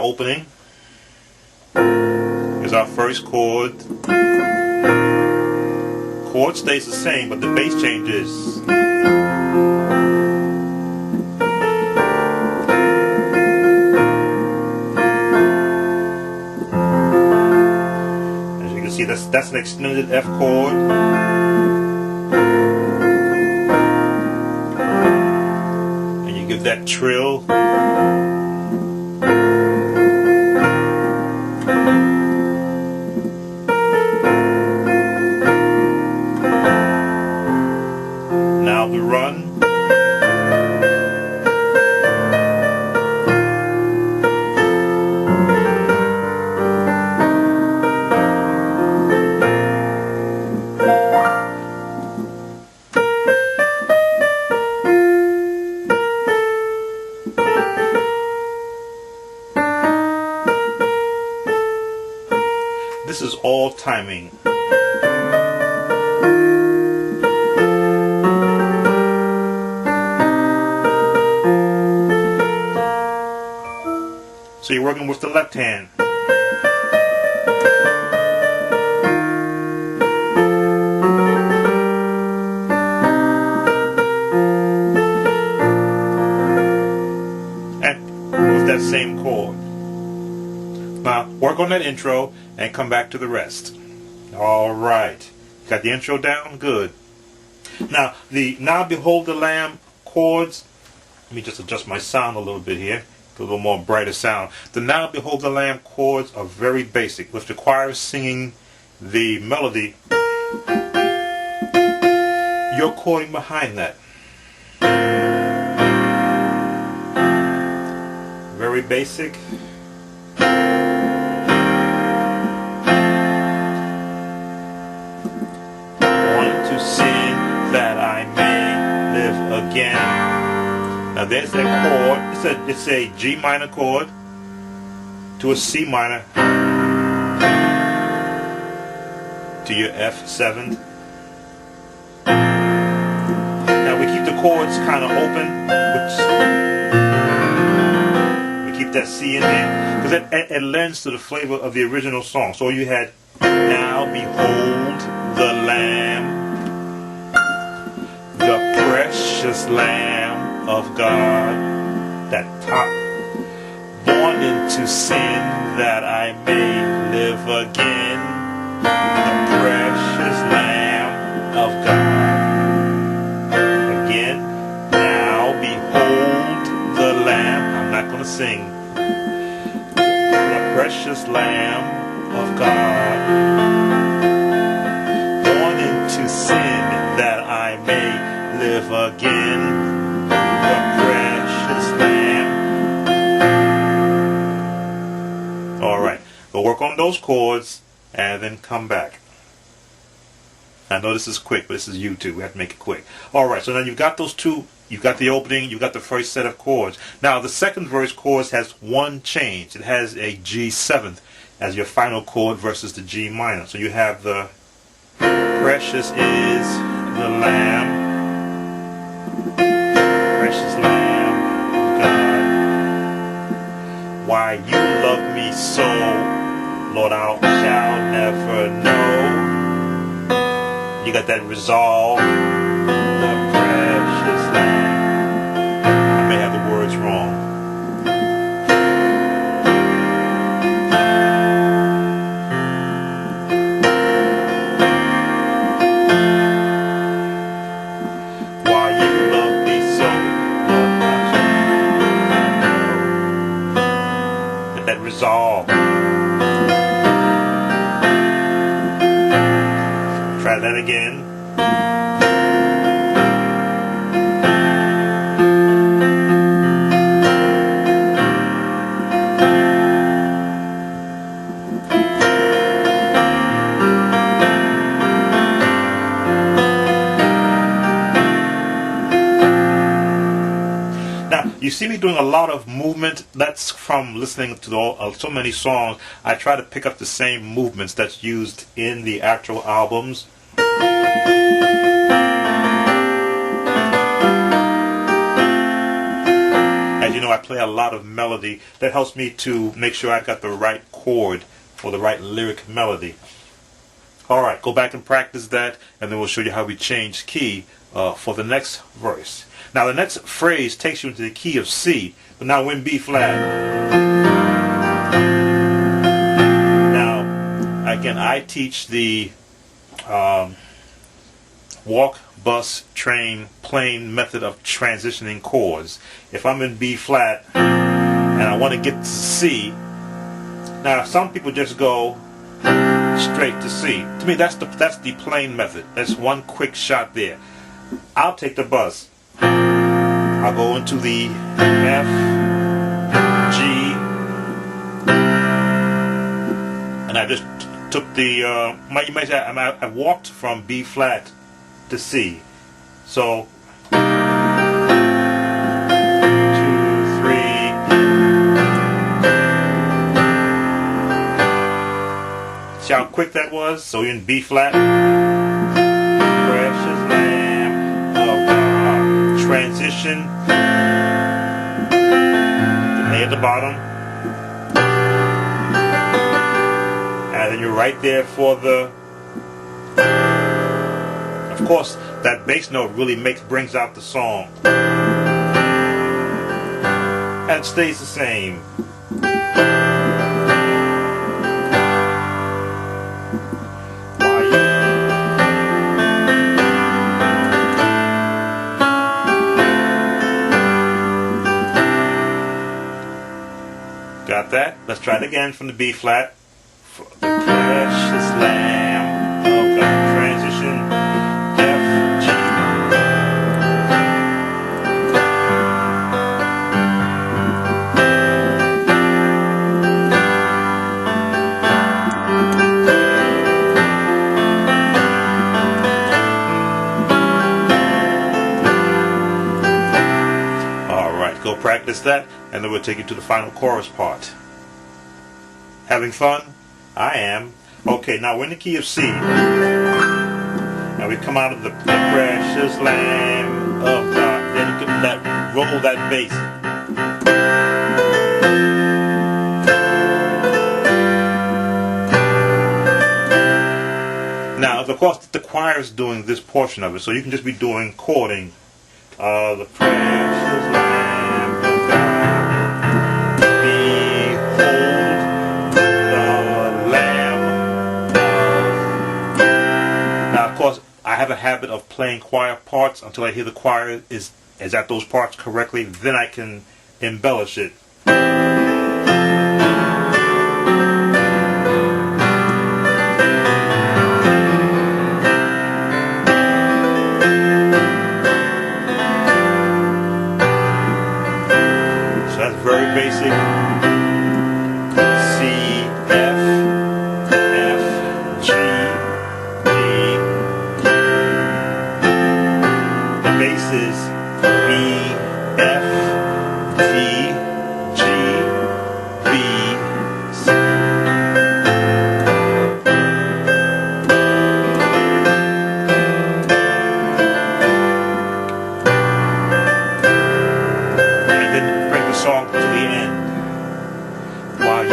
opening. Here's our first chord. Chord stays the same, but the bass changes. As you can see, that's an extended F chord. And you give that trill. Now the run. This is all timing. So you're working with the left hand. And with that same chord. Now work on that intro and come back to the rest. Alright. Got the intro down? Good. Now the Now Behold the Lamb chords. Let me just adjust my sound a little bit here. A little more brighter sound. The Now Behold the Lamb chords are very basic. With the choir singing the melody, you're chording behind that. Very basic. Want to sin that I may live again. Now there's that chord. It's a G minor chord to a C minor to your F7. Now we keep the chords kind of open, which we keep that C in there because it lends to the flavor of the original song. So you had Now Behold the Lamb, the precious Lamb of God, that top, born into sin that I may live again, the precious Lamb of God. Again, now behold the Lamb. I'm not going to sing. The precious Lamb of God, born into sin that I may live again. The precious Lamb. Alright, we'll work on those chords and then come back. I know this is quick, but this is YouTube. We have to make it quick. Alright, so now you've got those two. You've got the opening, you've got the first set of chords. Now the second verse chorus has one change. It has a G7th as your final chord versus the G minor. So you have the precious is the Lamb. Precious Lamb of God, why you love me so, Lord, I shall never know. You got that resolve, the precious Lamb. I may have the words wrong. Resolve. Try that again. You see me doing a lot of movement. That's from listening to so many songs. I try to pick up the same movements that's used in the actual albums. As you you know I play a lot of melody. That helps me to make sure I've got the right chord or the right lyric melody. Alright, go back and practice that, and then we'll show you how we change key for the next verse. Now the next phrase takes you into the key of C, but now we're in B flat. Now, again, I teach the walk, bus, train, plane method of transitioning chords. If I'm in B flat and I want to get to C, now some people just go straight to C. To me, that's the plain method. That's one quick shot there. I'll take the bus. I'll go into the F, G, and I just took the. You might say I walked from B flat to C. So 2, 3. See how quick that was? So you're in B flat. Precious Lamb of God. Transition. The A at the bottom. And then you're right there for the. Of course, that bass note really brings out the song. And it stays the same. Got that? Let's try it again from the B flat. For the precious Lamb of God. Transition. F, G. Alright, go practice that, and then we'll take you to the final chorus part. Having fun? I am. Okay, now we're in the key of C. Now we come out of the precious Lamb of God. Then you can roll that bass. Now, of course, the choir is doing this portion of it, so you can just be doing chording. The precious Lamb of God. Behold the Lamb of. Now, of course, I have a habit of playing choir parts until I hear the choir is at those parts correctly. Then I can embellish it. Very basic. C, F, F, G, D. The bass is B, F, D, G, B, C. And then bring the song to the end. While you